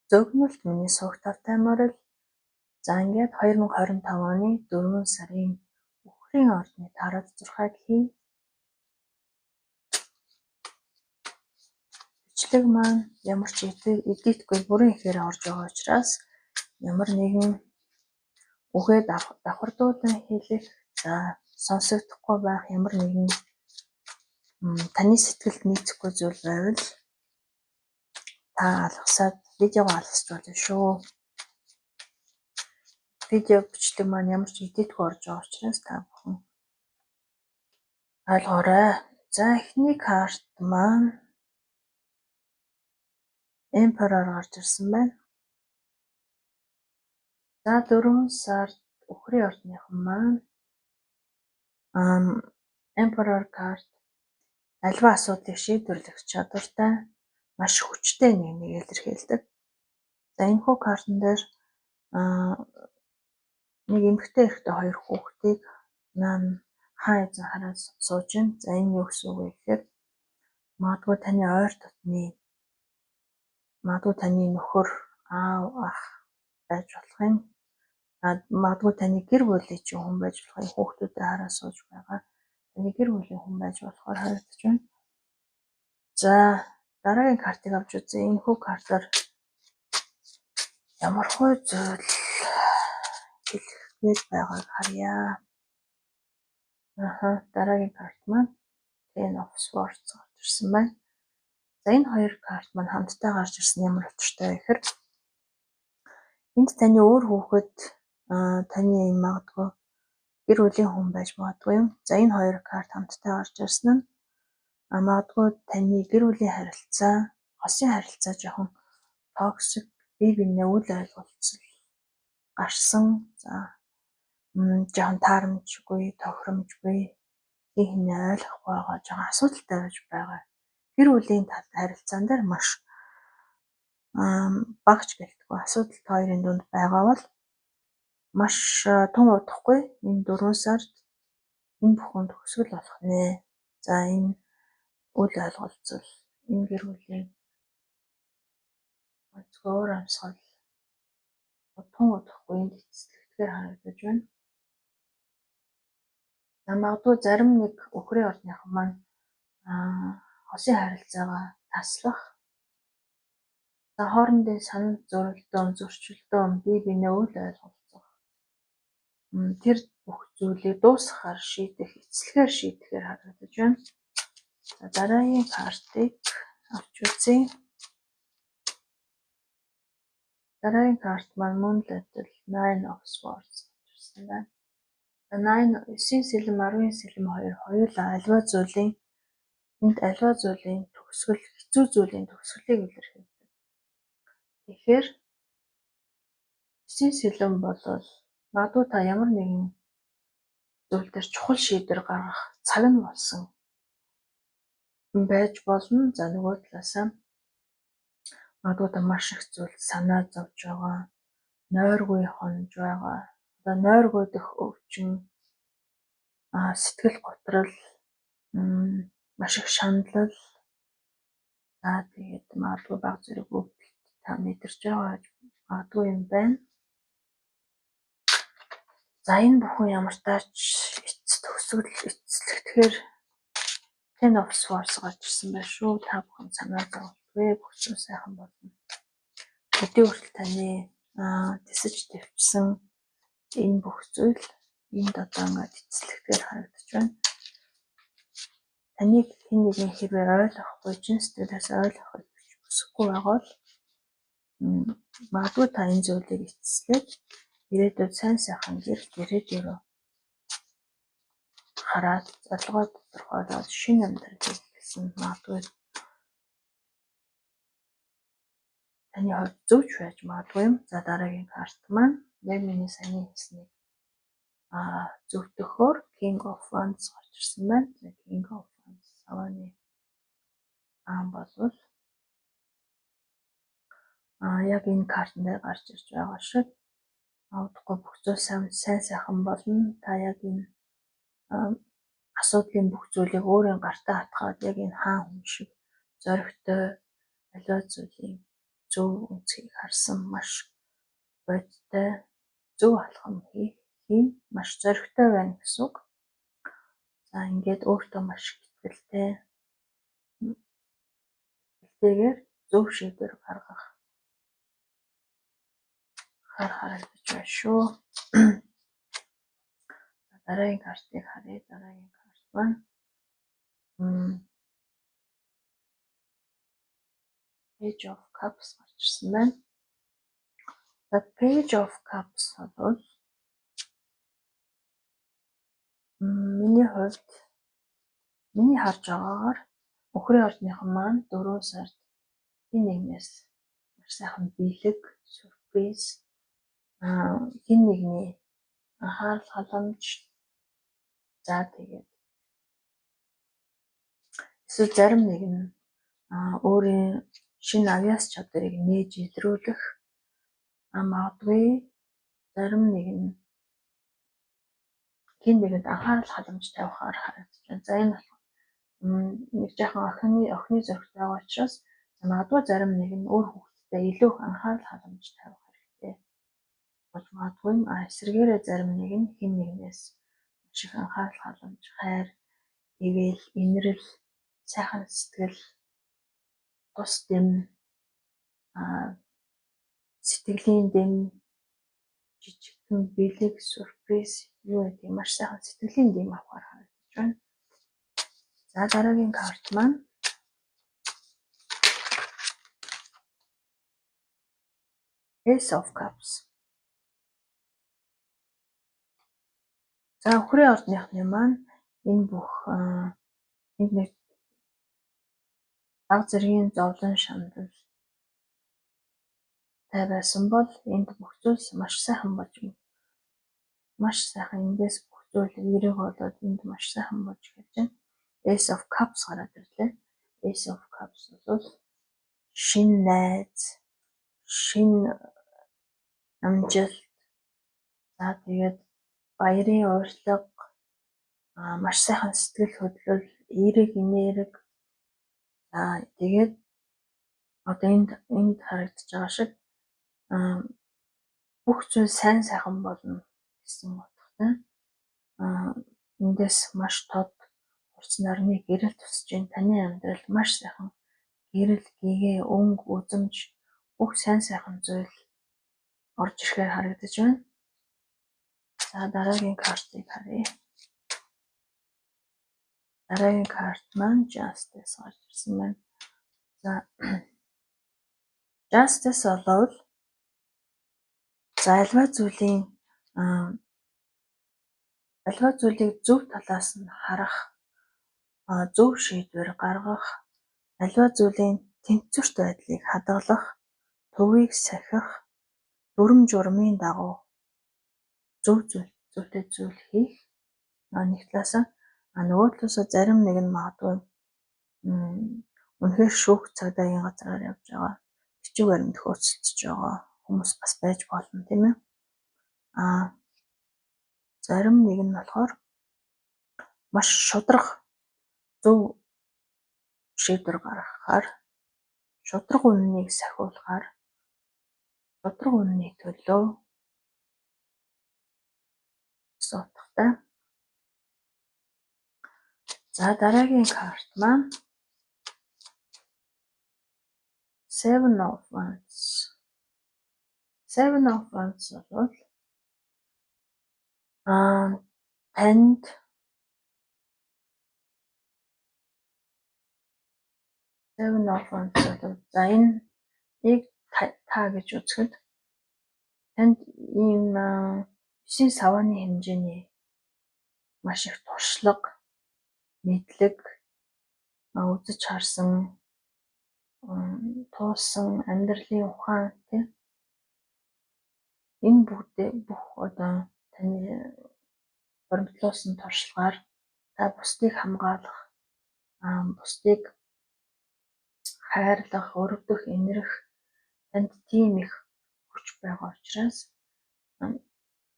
Зөгнөлт миний суух тавтай морил. За ингээд 2025 оны 4 сарын үхрийн ордны тараад 6-аг хий. Бичлэг маань ямар ч эдитгүй бүрэн ихээр орж байгаа учраас ямар нэгэн үгээ давхардуудан хэлэх, за сонсогдохгүй байх ямар нэгэн таны сэтгэлд нийцэхгүй зүйл байвал та алгасаад видеог алгасч болно шүү. Видео бичлэг маань ямар ч эдитгүй орж байгаа учраас та бүхэн ойлгоорой. За эхний карт маань Emperor гарч ирсэн байна. За 4 сард үхрийн ордныхан маань Emperor карт альва асуудлыг шийдвэрлэх чадвартай, маш хүчтэй нэг илэрхийлдэг. За энэхүү картн дээр нэг эмэгтэй эрэгтэй хоёр хүүхдийг хаан эзэн хараад сууж байна. За энэ юу гэсэн үг вэ гэхээр магадгүй таны ойр дотны, магадгүй таны нөхөр, аав, ах байж болох юм. Магадгүй таны гэр бүлийн чинь хүн байж болох юм. Хүүхдүүдэд хараад сууж байгаа. Таны гэр бүлийн хүн байж болохоор харагдаж байна. За дараагийн картыг авч үзье. Энэхүү картаар ямар хөө зүйл хэлэх байгааг харъя. Дараагийн карт маань Ten of Swords гарч ирсэн байна. За энэ хоёр карт маань хамтдаа гарч ирсэн ямар учиртай вэ гэхээр энд таны өөр хүүхэд, таны магадгүй гэр бүлийн хүн байж магадгүй юм. За энэ хоёр карт хамтдаа гарч ирсэн нь магадгүй таны гэр бүлийн харилцаа, хосын харилцаа жоохон токсик, бие биенээ үл ойлголцол гарсан. За жоохон таарамжгүй, тохиромжгүй, хинээ ойлгохгүй байгаа, жоохон асуудалтай байж байгаа. Гэр бүлийн талд харилцаан дээр маш багч гэлтгүй асуудал хоёрын дунд байгаа бол маш тун удахгүй энэ 4 сард энэ бүхэн төгсгөл болох нэ. За энэ үл ойлголцол, энэ гэр бүлийн өөр амьсгал тун удахгүй энд эцэслэгдэхээр харагдаж байна. Магадгүй зарим нэг үхрийн ордныхан маань хосын харилцаагаа таслах, за хоорондын санал зөрөлдөөн, зөрчилдөөн, бие биенээ үл ойлголцох, тэр бүх зүйлийг дуусгахаар шийдэх, эцэлхээр шийдэхээр харагдаж байна. За дараагийн картыг авч үзье. Дараагийн карт маань Moonlight Nine of Swords гэсэн байна. 9 сэлэм 10 сэлэм 2 хоёулаа аливаа зүйлийн төгсгөл, хэцүү зүйлийн төгсгөлийг илэрхийлдэг. Тэгэхээр 9 сэлэм бол магадгүй та ямар нэгэн зүйл дээр чухал шийдвэр гаргах цаг нь болсон байж болно. За нөгөө талаасаа магадгүй та маш их зүйл санаа зовж байгаа, нойргүй хонож байгаа. Одоо нойргүй дэх өвчин, сэтгэл готрол, маш их шаналл, за тэгээд магадгүй баг зэрэг өвдөлт та мэдэрч байгаа магадгүй юм байна. За энэ бүхэн ямар тач төгсгөл эцэслэгдэхээр Ten of Swords гарч ирсэн байх шүү. Та бүхэн санаа зовлтгүй, бүх зүйл сайхан болно. Өдөө хүртэл таны тэсэж твчсэн энэ бүх зүйл энд одоо ингээд эцэслэгдэхээр харагдаж байна. Таныг хэн нэгэн хэрвээ ойлгохгүй, чин сэтгэлээс ойлгохыг хүсэхгүй байгаа бол магадгүй та энэ зүйлийг эцэслээд ирээдүйд сайн сайхан гэрээд ирээ хараад зорилгоо тодорхойлоод шинэ амьдралыг эхэлсэн магадгүй таны хувьд зөвч байж магадгүй юм. За дараагийн карт маань яг миний саяны хэлснийг зөвтгөхөөр King of Wands гарч ирсэн байна. За King of Wands саваны болвол яг энэ картн дээр гарч ирж байгаа шиг магадгүй бүх зүйл сайн сайхан болно. Та яг энэ асуудлын бүх зүйлийг өөрийн гартаа хатгаад яг энэ хаан хүн шиг зоригтой аливаа зүйлийг зөв үнцгийг харсан маш бодтой зөв алхам хийн маш зоригтой байна гэсэн үг. За ингээд өөртөө маш итгэлтэйгээр зөв шийдвэр гаргах харагдаж байна шүү. Дараагийн картыг харъя. Дараагийн карт маань Page of Cups гарч ирсэн байна. The Page of Cups бол миний хувьд миний харж байгаагаар өхрийн ордныхан маань 4 сард хин нэгнээс маш сайхан бэлэг, сюрприз хин нэгний анхаарал халамж за тэгээд эсвэл зарим нэг нь өөрийн шинэ авьяас чадварыг нээж илрүүлэх магадгүй зарим нэг нь хин нэгэнд анхаарал халамж тавихаар харагдаж байна. За энэ нэг жаахан охины зөрөгтэй байгаа учраас магадгүй зарим нэг нь өөр хүүхэдтэй илүү их анхаарал халамж тавих хэрэгтэй болж магадгүй. Эсвэргээрээ зарим нэг нь хин нэгнээс маш их анхаарал халамж, хайр, ивэл, инрэл, сайхан сэтгэл, тус дэм, сэтгэлийн дэм, жижигхэн бэлэг, сюрприз юу гэдэг маш сайхан сэтгэлийн дэм авахар харагдаж байна. За дараагийн карт маань Ace of Cups. За өхрийн ордныхны маань энэ бүх нэг баг зэргийн зовлон шандал тай байсан бол энд бүх зүйлс маш сайхан болж маш сайхан эндээс бүх зүйл эерэг болоод энд маш сайхан болж эхэлж байна. Ace of Cups гараад ирлээ. Ace of Cups бол шинэ найз, шинэ амжилт, за тэгээд баярын урилга, маш сайхан сэтгэл хөдлөл, эерэг энерги. За тэгээд одоо энд харагдаж байгаа шиг бүх зүйл сайн сайхан болно гэсэн утгатай. Эндээс маш тод хурц нарны гэрэл тусаж байна. Таны амьдралд маш сайхан гэрэл, гэгээ, өнгө, үзэмж бүх сайн сайхан зүйл орж ирэхээр харагдаж байна. За дараагийн картыг харъя. Дараагийн карт маань Justice гарч ирсэн байна. За Justice болвол альва зүйлийг зөв талаас нь харах, зөв шийдвэр гаргах, альва зүйлийн тэнцвэрт байдлыг хадгалах, төвийг сахих, дүрм журмын дагуу зүйтэй зүйл хийх нэг талаасаа нөгөө талаасаа зарим нэг нь магадгүй үнэхээр шүүх цагдаагийн газраар явж байгаа бичиг баримт хөөцөлдөж байгаа хүмүүс бас байж болно тийм ээ. Зарим нэг нь болохоор маш шудраг зөв шийдвэр гаргахаар, шудраг үннийг сахиулахаар, шудраг үнний төлөө гэсэн утгатай. За дараагийн карт маань Seven of Wands. Seven of Wands бол танд Seven of Wands бол за энийг та гэж үзэхэд танд ийм 9 савааны хэмжээний маш их туршлага, мэдлэг, үзэж харсан, туулсан амьдралын ухаан тийм энэ бүх одоо таны боромтлоосон туршлагаар та бусдыг хамгаалах, бусдыг хайрлах, өрөвдөх, инрэх танд тийм их хүч байгаа учраас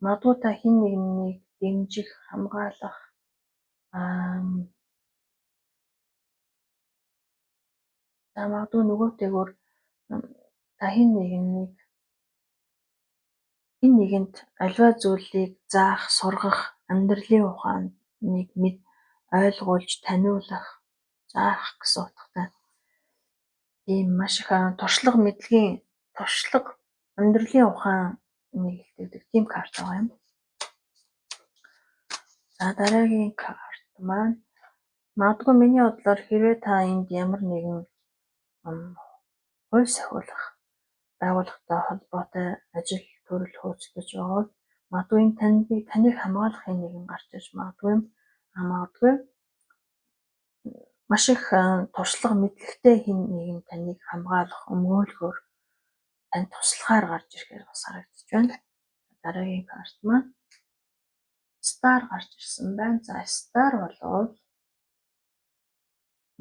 магадгүй та хэн нэгнийг дэмжих, хамгаалах магадгүй нөгөөтэйгөр та хэн нэгэнд аливаа зүйлийг заах, сургах, амьдралын ухааныг ойлгуулж таниулах, заах гэсэн утгатай ийм маш их туршлага амьдралын ухааныг илтгэдэг тийм карт байгаа юм. За дараагийн карт маань магадгүй миний бодлоор хэрвээ та энд ямар нэгэн хувь сахиулах байгууллагатай холбоотой ажил төрөл хөөцлөж байгаа бол магадгүй таныг хамгаалахын нэгэн гарч ирж магадгүй юм. Магадгүй маш их туршлага мэдлэгтэй хэн нэгэн таныг хамгаалах өмгөөлөхөөр танд туслахаар гарч ирэхээр бас харагдаж байна. Дараагийн карт маань Star гарч ирсэн байна. За Star болвол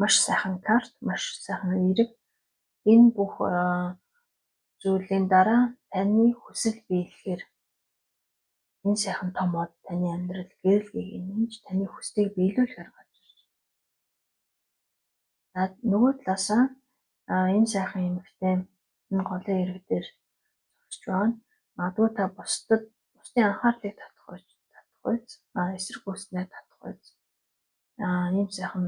маш сайхан карт, маш сайхан эерэг. Энэ бүх зүйлийн дараа таны хүсэл биелэхээр энэ сайхан томоод таны амьдрал гэрэл гээгийн таны хүслийг биелүүлэхээр гарч ирж байна. Нөгөө талаасаа энэ сайхан эмэгтэй энэ голын ирэг дээр зогсож байгаа нь магадгүй та бусдын анхаарлыг татах үйс эсрэг гүйцэтгэх татах үйс ийм сайхан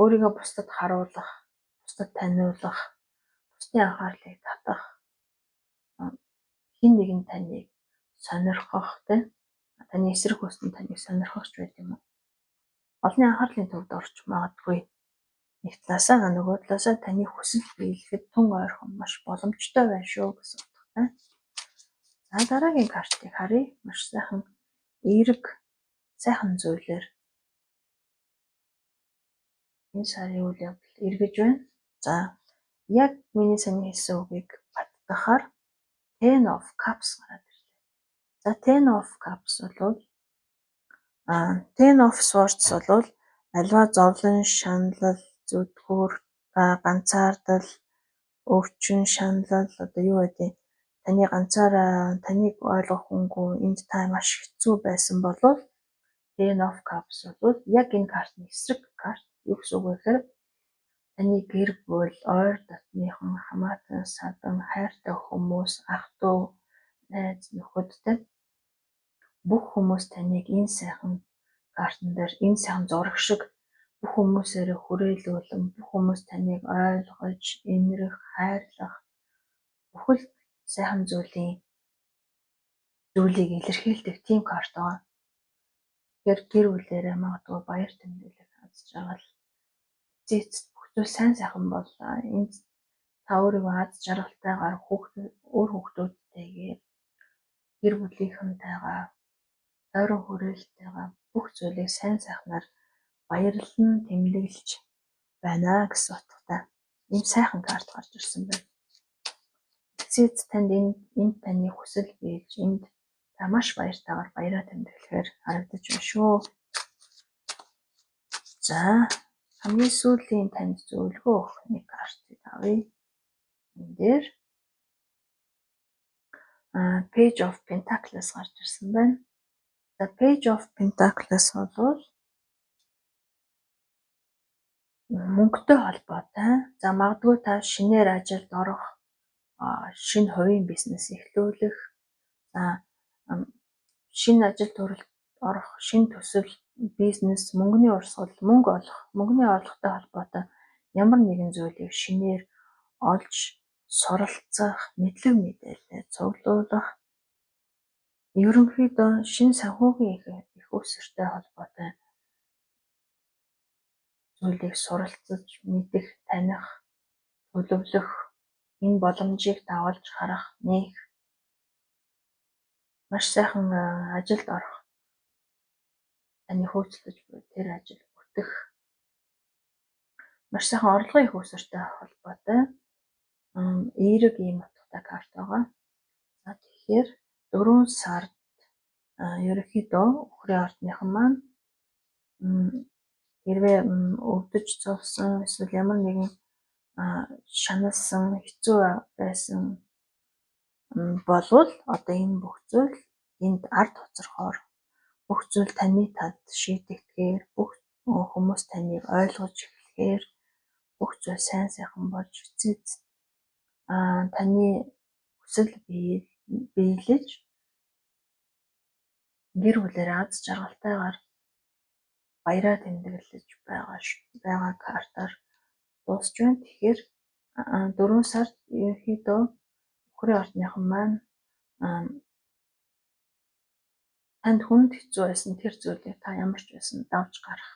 өөрийгөө бусдад харуулах, бусдад таниулах, бусдын анхаарлыг татах хэн нэгэн таныг сонирхох таны эсрэг хүссэн таныг сонирхох ч байт юм уу. Олонний анхаарлын төвд орч магадгүй нэг талаасаа нөгөө талаасаа таны хүсэл биелэхэд тун ойрхон маш боломжтой байна шүү гэсэн утгатай. За дараагийн картыг харъя. Маш сайхан эерэг сайхан зүйлээр энэ сарын үйл явдал эргэж байна. За яг миний саний хэлсэн үгийг баттгахаар Ten of Cups гараад ирлээ. За Ten of Cups бол Ten of Swords бол аливаа зовлон, шаналл, зүдгүүр, ганцаардал, өвчин, шаналл одоо юу гэдэг таны ганцаараа таныг ойлгох хүнгүй энд та маш хэцүү байсан болов Ten of Cups бол яг энэ картны эсрэг карт юу гэсэн үг вэ гэхээр таны гэр бүл, ойр дотныхон, хамаатан, садан, хайртай хүмүүс, ах дүү, найз нөхөдтэй бүх хүмүүс таныг энэ сайхан картн дээр энэ сайхан зураг шиг бүх хүмүүсээр хүрээлүүлэн бүх хүмүүс таныг ойлгож, эмрэх, хайрлах бүхэл сайхан зүйлийг илэрхийлдэг тийм карт байгаа. Тэгэхээр гэр бүлээрээ магадгүй баяр тэмдэглэл хандж байгаа л эцэст бүх зүйл сайн сайхан бол энд та өөрийгөө аз жаргалтайгаар өөр хүүхдүүдтэйгээ гэр бүлийнхэнтэйгээ ойрон хүрээлэлтэйгээ бүх зүйлийг сайн сайхнаар баярлан тэмдэглэж байна гэсэн утгатай ийм сайхан карт гарч ирсэн байна. Эцэст танд энд таны хүсэл биелж энд та маш баяртайгаар баяраа тэмдэглэхээр харагдаж байна шүү. За хамгийн сүүлийн танд зөвлөгөө өгөх нэг картыг авъя. Энэ дээр Page of Pentacles гарч ирсэн байна. За Page of Pentacles бол мөнгөтэй холбоотой. За магадгүй та шинээр ажилд орох, шинэ хувийн бизнес эхлүүлэх, шинэ ажил төрөлд орох, шинэ төсөл, бизнес, мөнгөний урсгал, мөнгөний орлоготой холбоотой ямар нэгэн зүйлийг шинээр олж суралцах, мэдлэг мэдээлэл цуглуулах, ерөнхийдөө шинэ санхүүгийн их үүсвэртэй холбоотой зүйлийг суралцаж, мэдэх, таних, төлөвлөх, энэ боломжийг давалж харах, нээх, маш сайхан ажилд орох, таны хөөцлөж буй тэр ажил бүтэх, маш сайхан орлогын их үүсвэртэй холбоотой эерэг ийм утгатай карт байгаа. За тэгэхээр 4 сард ерөнхийдөө өхрийн ордныхан маань хэрвээ өвдөж цувсан эсвэл ямар нэгэн шаналсан хэцүү байсан болвол одоо энэ бүх зүйл энд ард хоцорхоор бүх зүйл таны талд шийдэгдэхээр бүх хүмүүс таныг ойлгож эхлэхээр бүх зүйл сайн сайхан болж эцэг таны хүсэл биелэж гэр бүлээр аз жаргалтайгаар баяраа тэмдэглэж байгаа картаар дуусч байна. Тэгэхээр 4 сард ерөнхийдөө нөхрийн ордныхан маань танд хүнд хэцүү байсан тэр зүйлийг та ямар ч байсан давж гарах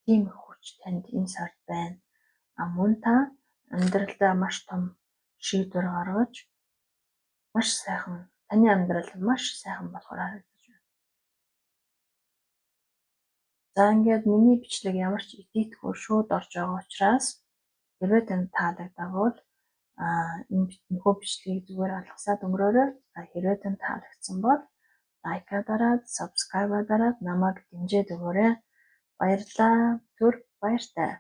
тийм их хүч танд энэ сард байна. Мөн та амьдралдаа маш том шийдвэр гаргаж маш сайхан таны амьдрал маш сайхан болохоор харагдаж байна. За ингээд миний бичлэг ямар ч идэвхтэй шууд орж байгаа учраас хэрвээ танд таалагдавал энэ нөхөө бичлэгийг зүгээр алгасаад өнгөрөөрэй. Хэрвээ танд таалагдсан бол лайка дараад, сабскрайба дараад намайг дэмжиж өгөөрэй. Баярлалаа. Түр баяртай.